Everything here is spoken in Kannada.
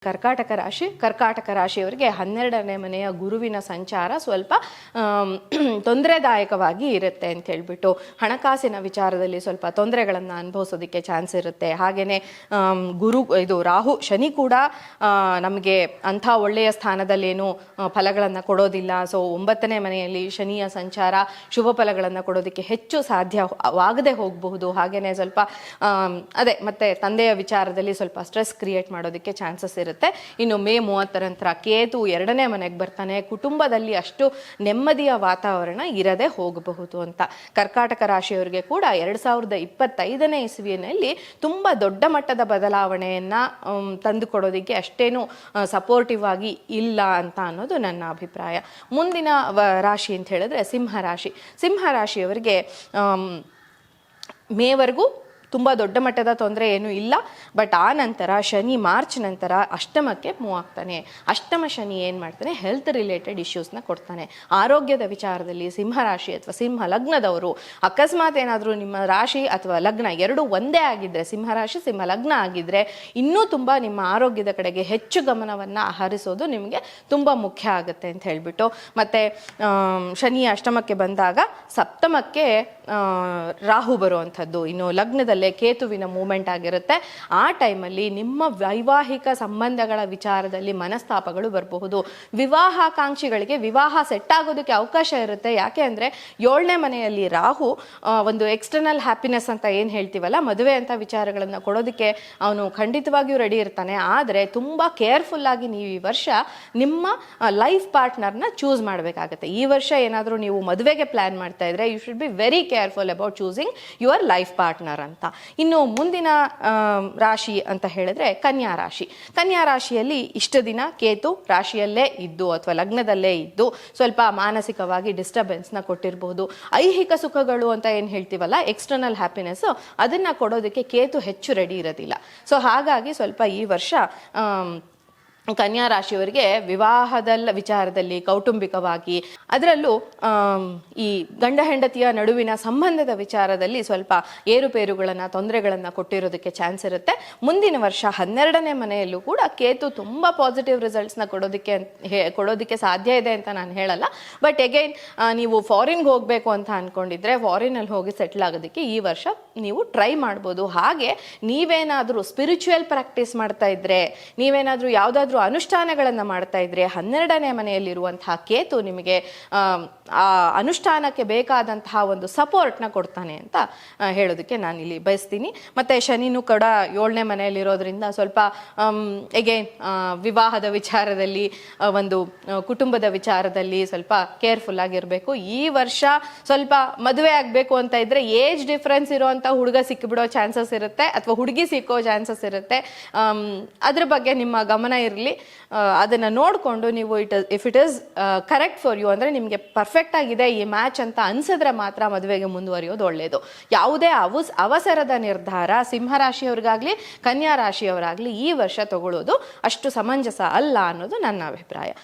ಕರ್ಕಾಟಕ ರಾಶಿಯವರಿಗೆ 12ನೇ ಮನೆಯ ಗುರುವಿನ ಸಂಚಾರ ಸ್ವಲ್ಪ ತೊಂದರೆದಾಯಕವಾಗಿ ಇರುತ್ತೆ ಅಂತ ಹೇಳ್ಬಿಟ್ಟು ಹಣಕಾಸಿನ ವಿಚಾರದಲ್ಲಿ ಸ್ವಲ್ಪ ತೊಂದರೆಗಳನ್ನು ಅನುಭವಿಸೋದಕ್ಕೆ ಚಾನ್ಸ್ ಇರುತ್ತೆ. ಹಾಗೆಯೇ ರಾಹು ಶನಿ ಕೂಡ ನಮಗೆ ಅಂಥ ಒಳ್ಳೆಯ ಸ್ಥಾನದಲ್ಲೇನು ಫಲಗಳನ್ನು ಕೊಡೋದಿಲ್ಲ. ಸೊ 9ನೇ ಮನೆಯಲ್ಲಿ ಶನಿಯ ಸಂಚಾರ ಶುಭ ಫಲಗಳನ್ನು ಕೊಡೋದಕ್ಕೆ ಹೆಚ್ಚು ಸಾಧ್ಯವಾಗದೆ ಹೋಗಬಹುದು. ಹಾಗೆಯೇ ಸ್ವಲ್ಪ ಮತ್ತೆ ತಂದೆಯ ವಿಚಾರದಲ್ಲಿ ಸ್ವಲ್ಪ ಸ್ಟ್ರೆಸ್ ಕ್ರಿಯೇಟ್ ಮಾಡೋದಕ್ಕೆ ಚಾನ್ಸಸ್ ಇರುತ್ತೆ. ಇನ್ನು ಮೇ 30 ನಂತರ ಕೇತು 2ನೇ ಮನೆಗೆ ಬರ್ತಾನೆ. ಕುಟುಂಬದಲ್ಲಿ ಅಷ್ಟು ನೆಮ್ಮದಿಯ ವಾತಾವರಣ ಇರದೆ ಹೋಗಬಹುದು ಅಂತ. ಕರ್ಕಾಟಕ ರಾಶಿಯವರಿಗೆ ಕೂಡ 2025ನೇ ಇಸವಿಯಲ್ಲಿ ತುಂಬಾ ದೊಡ್ಡ ಮಟ್ಟದ ಬದಲಾವಣೆಯನ್ನ ತಂದುಕೊಡೋದಕ್ಕೆ ಅಷ್ಟೇನು ಸಪೋರ್ಟಿವ್ ಆಗಿ ಇಲ್ಲ ಅಂತ ಅನ್ನೋದು ನನ್ನ ಅಭಿಪ್ರಾಯ. ಮುಂದಿನ ರಾಶಿ ಅಂತ ಹೇಳಿದ್ರೆ ಸಿಂಹರಾಶಿಯವರಿಗೆ ಮೇವರೆಗೂ ತುಂಬ ದೊಡ್ಡ ಮಟ್ಟದ ತೊಂದರೆ ಏನೂ ಇಲ್ಲ. ಬಟ್ ಆ ನಂತರ ಶನಿ ಮಾರ್ಚ್ ನಂತರ ಅಷ್ಟಮಕ್ಕೆ ಮೂವ್ ಆಗ್ತಾನೆ. ಅಷ್ಟಮ ಶನಿ ಏನು ಮಾಡ್ತಾನೆ, ಹೆಲ್ತ್ ರಿಲೇಟೆಡ್ ಇಶ್ಯೂಸ್ನ ಕೊಡ್ತಾನೆ. ಆರೋಗ್ಯದ ವಿಚಾರದಲ್ಲಿ ಸಿಂಹರಾಶಿ ಅಥವಾ ಸಿಂಹ ಲಗ್ನದವರು ಅಕಸ್ಮಾತ್ ಏನಾದರೂ ನಿಮ್ಮ ರಾಶಿ ಅಥವಾ ಲಗ್ನ ಎರಡೂ ಒಂದೇ ಆಗಿದ್ದರೆ, ಸಿಂಹರಾಶಿ ಸಿಂಹ ಲಗ್ನ ಆಗಿದ್ದರೆ ಇನ್ನೂ ತುಂಬ ನಿಮ್ಮ ಆರೋಗ್ಯದ ಕಡೆಗೆ ಹೆಚ್ಚು ಗಮನವನ್ನು ಹರಿಸೋದು ನಿಮಗೆ ತುಂಬ ಮುಖ್ಯ ಆಗುತ್ತೆ ಅಂತ ಹೇಳಿಬಿಟ್ಟು. ಮತ್ತು ಶನಿ ಅಷ್ಟಮಕ್ಕೆ ಬಂದಾಗ ಸಪ್ತಮಕ್ಕೆ ರಾಹು ಬರುವಂಥದ್ದು, ಇನ್ನು ಲಗ್ನದಲ್ಲಿ ಕೇತುವಿನ ಮೂಮೆಂಟ್ ಆಗಿರುತ್ತೆ. ಆ ಟೈಮಲ್ಲಿ ನಿಮ್ಮ ವೈವಾಹಿಕ ಸಂಬಂಧಗಳ ವಿಚಾರದಲ್ಲಿ ಮನಸ್ತಾಪಗಳು ಬರಬಹುದು. ವಿವಾಹಾಕಾಂಕ್ಷಿಗಳಿಗೆ ವಿವಾಹ ಸೆಟ್ ಆಗೋದಕ್ಕೆ ಅವಕಾಶ ಇರುತ್ತೆ. ಯಾಕೆ ಅಂದರೆ 7ನೇ ಮನೆಯಲ್ಲಿ ರಾಹು ಒಂದು ಎಕ್ಸ್ಟರ್ನಲ್ ಹ್ಯಾಪಿನೆಸ್ ಅಂತ ಏನು ಹೇಳ್ತೀವಲ್ಲ, ಮದುವೆ ಅಂತ ವಿಚಾರಗಳನ್ನು ಕೊಡೋದಕ್ಕೆ ಅವನು ಖಂಡಿತವಾಗಿಯೂ ರೆಡಿ ಇರ್ತಾನೆ. ಆದರೆ ತುಂಬ ಕೇರ್ಫುಲ್ ಆಗಿ ನೀವು ಈ ವರ್ಷ ನಿಮ್ಮ ಲೈಫ್ ಪಾರ್ಟ್ನರ್ನ ಚೂಸ್ ಮಾಡಬೇಕಾಗತ್ತೆ. ಈ ವರ್ಷ ಏನಾದರೂ ನೀವು ಮದುವೆಗೆ ಪ್ಲಾನ್ ಮಾಡ್ತಾ ಇದ್ರೆ you should be very careful about choosing your life partner ಅಂತ. ಇನ್ನು ಮುಂದಿನ ರಾಶಿ ಅಂತ ಹೇಳಿದ್ರೆ ಕನ್ಯಾ ರಾಶಿಯಲ್ಲಿ ಇಷ್ಟು ದಿನ ಕೇತು ರಾಶಿಯಲ್ಲೇ ಇದ್ದು ಅಥವಾ ಲಗ್ನದಲ್ಲೇ ಇದ್ದು ಸ್ವಲ್ಪ ಮಾನಸಿಕವಾಗಿ ಡಿಸ್ಟರ್ಬೆನ್ಸ್ನ ಕೊಟ್ಟಿರಬಹುದು. ಐಹಿಕ ಸುಖಗಳು ಅಂತ ಏನು ಹೇಳ್ತೀವಲ್ಲ, ಎಕ್ಸ್ಟರ್ನಲ್ ಹ್ಯಾಪಿನೆಸ್, ಅದನ್ನ ಕೊಡೋದಕ್ಕೆ ಕೇತು ಹೆಚ್ಚು ರೆಡಿ ಇರೋದಿಲ್ಲ. ಸೊ ಹಾಗಾಗಿ ಸ್ವಲ್ಪ ಈ ವರ್ಷ ಕನ್ಯಾ ರಾಶಿಯವರಿಗೆ ವಿವಾಹದ ವಿಚಾರದಲ್ಲಿ ಕೌಟುಂಬಿಕವಾಗಿ, ಅದರಲ್ಲೂ ಈ ಗಂಡ ಹೆಂಡತಿಯ ನಡುವಿನ ಸಂಬಂಧದ ವಿಚಾರದಲ್ಲಿ ಸ್ವಲ್ಪ ಏರುಪೇರುಗಳನ್ನು ತೊಂದರೆಗಳನ್ನು ಕೊಟ್ಟಿರೋದಕ್ಕೆ ಚಾನ್ಸ್ ಇರುತ್ತೆ. ಮುಂದಿನ ವರ್ಷ 12ನೇ ಮನೆಯಲ್ಲೂ ಕೂಡ ಕೇತು ತುಂಬ ಪಾಸಿಟಿವ್ ರಿಸಲ್ಟ್ಸ್ನ ಕೊಡೋದಕ್ಕೆ ಸಾಧ್ಯ ಇದೆ ಅಂತ ನಾನು ಹೇಳಲ್ಲ. ಬಟ್ ಅಗೈನ್ ನೀವು ಫಾರಿನ್ಗೆ ಹೋಗಬೇಕು ಅಂತ ಅಂದ್ಕೊಂಡಿದ್ರೆ ಫಾರಿನಲ್ಲಿ ಹೋಗಿ ಸೆಟ್ಲ್ ಆಗೋದಕ್ಕೆ ಈ ವರ್ಷ ನೀವು ಟ್ರೈ ಮಾಡ್ಬೋದು. ಹಾಗೆ ನೀವೇನಾದರೂ ಸ್ಪಿರಿಚುವಲ್ ಪ್ರಾಕ್ಟೀಸ್ ಮಾಡ್ತಾ ಇದ್ರೆ, ನೀವೇನಾದರೂ ಯಾವುದಾದ್ರೂ ಅನುಷ್ಠಾನಗಳನ್ನು ಮಾಡ್ತಾ ಇದ್ರೆ 12ನೇ ಮನೆಯಲ್ಲಿರುವಂತಹ ಕೇತು ನಿಮಗೆ ಆ ಅನುಷ್ಠಾನಕ್ಕೆ ಬೇಕಾದಂತಹ ಒಂದು ಸಪೋರ್ಟ್ನ ಕೊಡ್ತಾನೆ ಅಂತ ಹೇಳೋದಕ್ಕೆ ನಾನು ಇಲ್ಲಿ ಬಯಸ್ತೀನಿ. ಮತ್ತೆ ಶನಿನೂ ಕೂಡ 7ನೇ ಮನೆಯಲ್ಲಿರೋದ್ರಿಂದ ಸ್ವಲ್ಪ ಎಗೇನ್ ವಿವಾಹದ ವಿಚಾರದಲ್ಲಿ, ಒಂದು ಕುಟುಂಬದ ವಿಚಾರದಲ್ಲಿ ಸ್ವಲ್ಪ ಕೇರ್ಫುಲ್ ಆಗಿರಬೇಕು. ಈ ವರ್ಷ ಸ್ವಲ್ಪ ಮದುವೆ ಆಗಬೇಕು ಅಂತ ಇದ್ರೆ ಏಜ್ ಡಿಫ್ರೆನ್ಸ್ ಇರುವಂಥ ಹುಡುಗ ಸಿಕ್ಕಿಬಿಡೋ ಚಾನ್ಸಸ್ ಇರುತ್ತೆ ಅಥವಾ ಹುಡುಗಿ ಸಿಕ್ಕೋ ಚಾನ್ಸಸ್ ಇರುತ್ತೆ. ಅದ್ರ ಬಗ್ಗೆ ನಿಮ್ಮ ಗಮನ ಇರಲಿ. ಅದನ್ನು ನೋಡಿಕೊಂಡು ನೀವು if it is correct for you ಅಂದರೆ ನಿಮಗೆ ಪರ್ಫೆಕ್ಟ್ ಆಗಿದೆ ಈ ಮ್ಯಾಚ್ ಅಂತ ಅನ್ಸಿದ್ರೆ ಮಾತ್ರ ಮದುವೆಗೆ ಮುಂದುವರಿಯೋದು ಒಳ್ಳೆಯದು. ಯಾವುದೇ ಅವಸರದ ನಿರ್ಧಾರ ಸಿಂಹರಾಶಿಯವ್ರಿಗಾಗಲಿ ಕನ್ಯಾ ರಾಶಿಯವರಾಗಲಿ ಈ ವರ್ಷ ತಗೊಳ್ಳೋದು ಅಷ್ಟು ಸಮಂಜಸ ಅಲ್ಲ ಅನ್ನೋದು ನನ್ನ ಅಭಿಪ್ರಾಯ.